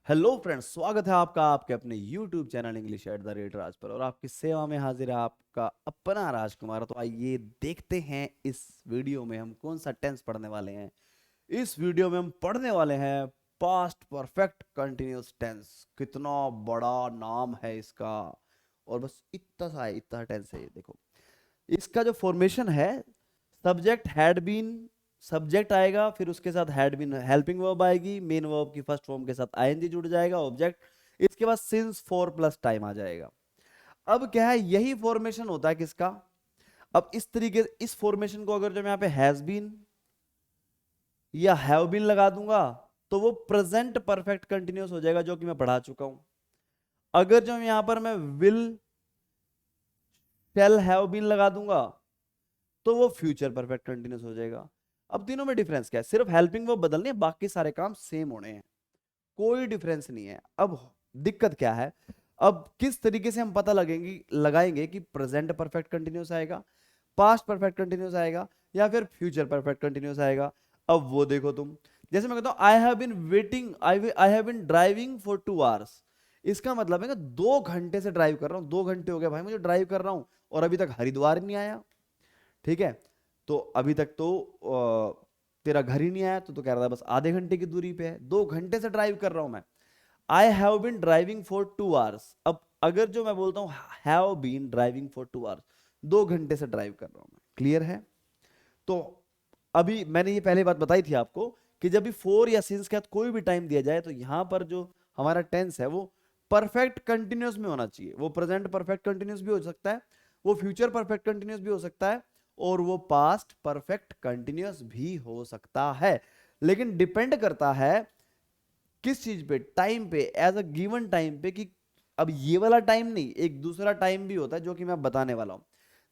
Hello friends, स्वागत है आपका आपके अपने YouTube channel English at the rate Raj पर। और आपकी सेवा में हाजिर है आपका अपना राजकुमार। तो आइए देखते हैं इस वीडियो में हम कौन सा टेंस पढ़ने वाले हैं। इस वीडियो में हम पढ़ने वाले हैं पास्ट परफेक्ट कंटिन्यूअस टेंस। कितना बड़ा नाम है इसका, और बस इतना सा है, इतना टेंस है ये। देखो इसका जो फॉर्मेशन है, सब्जेक्ट हैड बीन, सब्जेक्ट आएगा, फिर उसके साथ हैड बीन हेल्पिंग वर्ब आएगी, मेन वर्ब की फर्स्ट फॉर्म के साथ आईएनजी जुड़ जाएगा, ऑब्जेक्ट, इसके बाद सिंस फोर प्लस टाइम आ जाएगा। अब क्या है, यही फॉर्मेशन होता है किसका। अब इस तरीके इस फॉर्मेशन को अगर जो मैं यहाँ पे हैज बीन या हैव बीन लगा दूंगा तो वो प्रेजेंट परफेक्ट कंटिन्यूअस हो जाएगा, जो कि मैं पढ़ा चुका हूं। अगर जो यहां पर मैं विल शैल हैव बीन लगा दूंगा तो वो फ्यूचर परफेक्ट कंटिन्यूअस हो जाएगा। अब तीनों में डिफरेंस क्या है, सिर्फ हेल्पिंग वर्ब बदलनी है, बाकी सारे काम सेम होने हैं, कोई डिफरेंस नहीं है। अब दिक्कत क्या है, अब किस तरीके से हम पता लगेंगे लगाएंगे कि प्रेजेंट परफेक्ट कंटिन्यूअस आएगा, पास्ट परफेक्ट कंटिन्यूअस आएगा, या फिर फ्यूचर परफेक्ट कंटिन्यूअस आएगा। अब वो देखो तुम, जैसे मैं कहता हूं I have been waiting, I have been driving for 2 hours. इसका मतलब है कि 2 घंटे से ड्राइव कर रहा हूं, 2 घंटे हो गया भाई मुझे ड्राइव कर रहा हूं, और अभी तक हरिद्वार नहीं आया। ठीक है, तो अभी तक तो तेरा घर ही नहीं आया, तो कह रहा था बस आधे घंटे की दूरी पे है, 2 घंटे से ड्राइव कर रहा हूं मैं। I have been driving for 2 hours. अब अगर जो मैं बोलता हूं have been driving for 2 hours, 2 घंटे से ड्राइव कर रहा हूं मैं। क्लियर है। तो अभी मैंने ये पहले बात बताई थी आपको कि जब भी फोर या सिंस के साथ कोई भी टाइम दिया जाए तो यहां पर जो हमारा टेंस है वो परफेक्ट कंटिन्यूअस में होना चाहिए। वो प्रेजेंट परफेक्ट कंटिन्यूअस भी हो सकता है, वो फ्यूचर परफेक्ट कंटिन्यूअस भी हो सकता है, और वो पास्ट परफेक्ट कंटिन्यूअस भी हो सकता है। लेकिन डिपेंड करता है किस चीज पे, टाइम पे, एज अ गिवन टाइम पे, कि अब ये वाला टाइम नहीं, एक दूसरा टाइम भी होता है जो कि मैं बताने वाला हूं।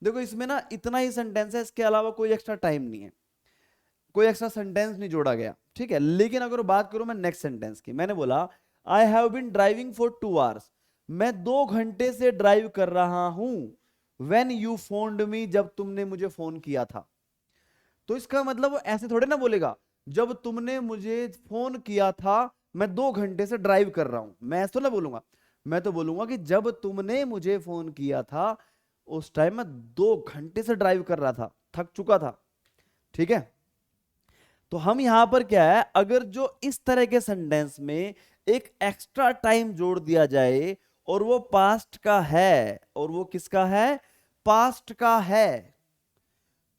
देखो इसमें ना इतना ही सेंटेंस है, इसके अलावा कोई एक्स्ट्रा टाइम नहीं है, कोई एक्स्ट्रा सेंटेंस नहीं जोड़ा गया। ठीक है, लेकिन अगर बात करूं मैं नेक्स्ट सेंटेंस की, मैंने बोला I have been driving for 2 hours, मैं 2 घंटे से ड्राइव कर रहा हूं, वेन यू फोन्ड मी, जब तुमने मुझे फोन किया था। तो इसका मतलब वो ऐसे थोड़े ना बोलेगा, जब तुमने मुझे फोन किया था मैं 2 घंटे से ड्राइव कर रहा हूं, मैं ऐसा तो ना बोलूंगा। मैं तो बोलूंगा कि जब तुमने मुझे फोन किया था उस टाइम मैं 2 घंटे से ड्राइव कर रहा था, थक चुका था। ठीक है, तो हम यहां पर क्या है, अगर जो इस तरह के सेंटेंस में एक एक्स्ट्रा टाइम जोड़ दिया जाए और वो पास्ट का है, और वो किसका है, पास्ट का है,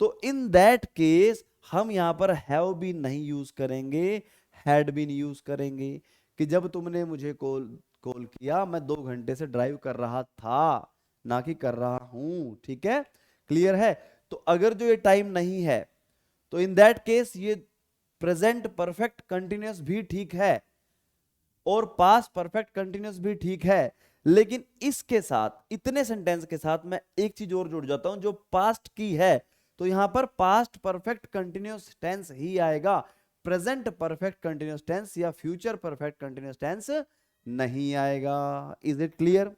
तो इन दैट केस हम यहां पर हैव बीन नहीं यूज करेंगे, हैड बीन यूज करेंगे। कि जब तुमने मुझे कॉल कॉल किया मैं 2 घंटे से ड्राइव कर रहा था, ना कि कर रहा हूं। ठीक है, क्लियर है। तो अगर जो ये टाइम नहीं है तो इन दैट केस ये प्रेजेंट परफेक्ट कंटिन्यूअस भी ठीक है और पास्ट परफेक्ट कंटिन्यूअस भी ठीक है। लेकिन इसके साथ, इतने सेंटेंस के साथ मैं एक चीज और जुड़ जाता हूं जो पास्ट की है, तो यहां पर पास्ट परफेक्ट कंटिन्यूअस टेंस ही आएगा, प्रेजेंट परफेक्ट कंटिन्यूअस टेंस या फ्यूचर परफेक्ट कंटिन्यूअस टेंस नहीं आएगा। Is it clear.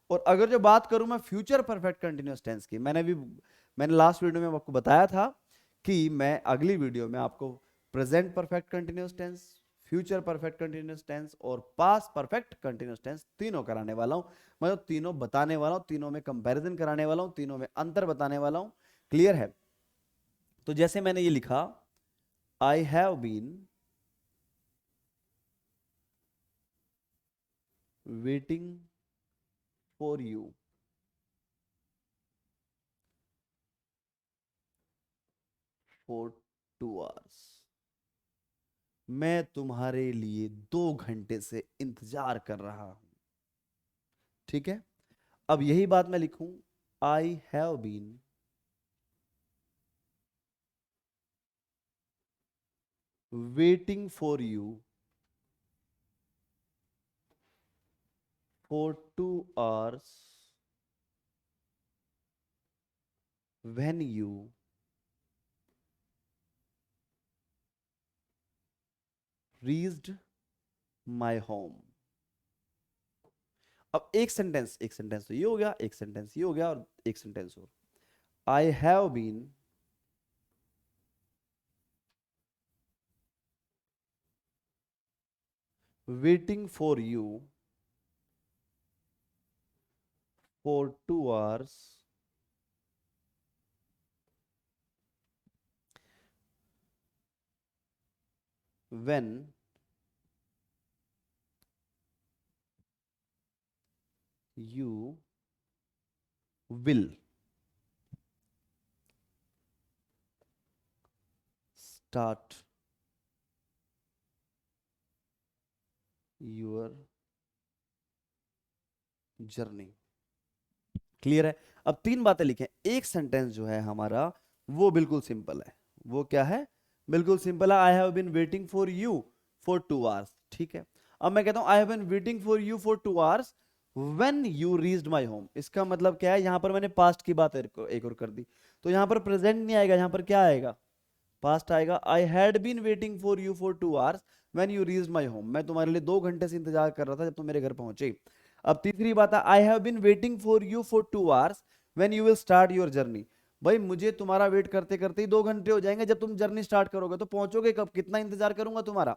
और अगर जो बात करूं मैं फ्यूचर परफेक्ट कंटिन्यूअस टेंस की, मैंने लास्ट वीडियो में आपको बताया था कि मैं अगली वीडियो में आपको present perfect continuous tense, future perfect continuous tense और पास्ट परफेक्ट कंटिन्यूअस टेंस तीनों कराने वाला हूं। मतलब तीनों बताने वाला हूं, तीनों में कंपैरिजन कराने वाला हूं, तीनों में अंतर बताने वाला हूं। क्लियर है। तो जैसे मैंने ये लिखा, I have been waiting for you for 2 hours, मैं तुम्हारे लिए 2 घंटे से इंतजार कर रहा हूं। ठीक है, अब यही बात मैं लिखूं, I have been waiting for you for 2 hours when you reached my home। अब एक सेंटेंस तो ये हो गया, एक सेंटेंस ये हो गया, और एक सेंटेंस और, I have been waiting for you for 2 hours when you will start your journey. Clear है? अब 3 बातें लिखें, एक सेंटेंस जो है हमारा वो बिल्कुल सिंपल है। वो क्या है? बिल्कुल सिंपल है, I have been waiting for you for 2 hours। ठीक है, अब मैं कहता हूं I have been waiting for you for 2 hours when you reached my home. इसका मतलब क्या है? यहां पर मैंने पास्ट की बात एक और कर दी, तो यहां पर प्रेजेंट नहीं आएगा, यहां पर क्या आएगा? पास्ट आएगा। I had been waiting for you for 2 hours when you reached my home. मैं तुम्हारे लिए 2 घंटे से इंतजार कर रहा था जब तुम मेरे घर पहुंचे। अब तीसरी बात है, I have been waiting for you for 2 hours when you will start your journey. भाई मुझे तुम्हारा वेट करते करते ही 2 घंटे हो जाएंगे, जब तुम जर्नी स्टार्ट करोगे तो पहुंचोगे कब? कितना इंतजार करूंगा तुम्हारा?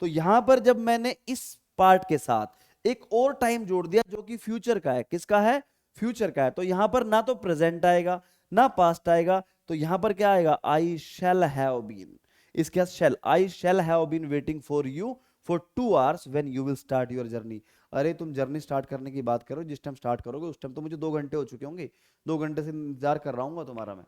तो यहां पर जब मैंने इस पार्ट के साथ एक और टाइम जोड़ दिया जो कि फ्यूचर का है। किसका है? फ्यूचर का है। तो यहां पर ना तो प्रेजेंट आएगा ना पास्ट आएगा, तो यहां पर क्या आएगा? I shall have been. इसके साथ shall, I shall have been waiting for you for 2 hours when you will start your journey. अरे तुम जर्नी स्टार्ट करने की बात करो, जिस टाइम स्टार्ट करोगे उस टाइम तो मुझे 2 घंटे हो चुके होंगे। 2 घंटे से इंतजार कर रहा हूँ तुम्हारा मैं,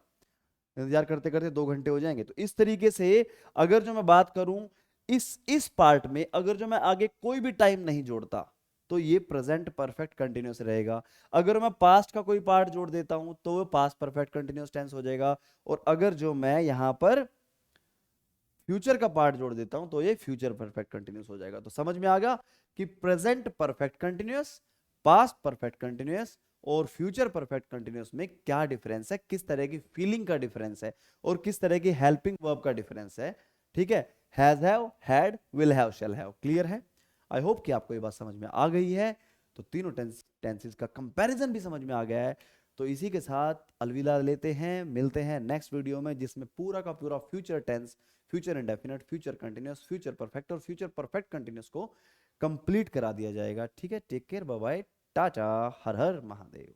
इंतजार करते करते 2 घंटे हो जाएंगे। तो इस तरीके से अगर जो मैं बात करूं इस पार्ट में, अगर जो मैं आगे कोई भी टाइम नहीं जोड़ता तो ये प्रेजेंट परफेक्ट कंटिन्यूअस रहेगा। अगर मैं पास्ट का कोई पार्ट जोड़ देता हूं तो वो पास्ट परफेक्ट कंटिन्यूअस टेंस हो जाएगा। और अगर जो मैं यहां पर फ्यूचर का पार्ट जोड़ देता हूं तो ये फ्यूचर परफेक्ट कंटिन्यूअस हो जाएगा। तो समझ में आ गया कि present perfect continuous, past perfect continuous और फ्यूचर परफेक्ट कंटिन्यूअस में क्या डिफरेंस है, किस तरह की फीलिंग का डिफरेंस है और किस तरह की हेल्पिंग वर्ब का डिफरेंस है। ठीक है, has have, had, will have, shall have. Clear है? आई होप कि आपको ये बात समझ में आ गई है। तो तीनों टेंसेस का कंपैरिजन भी समझ में आ गया है। तो इसी के साथ अलविदा लेते हैं, मिलते हैं नेक्स्ट वीडियो में जिसमें पूरा का पूरा future tense, future indefinite, future continuous, future perfect और फ्यूचर परफेक्ट कंटिन्यूअस को कंप्लीट करा दिया जाएगा। ठीक है, take care, bye bye, tata, हर हर महादेव।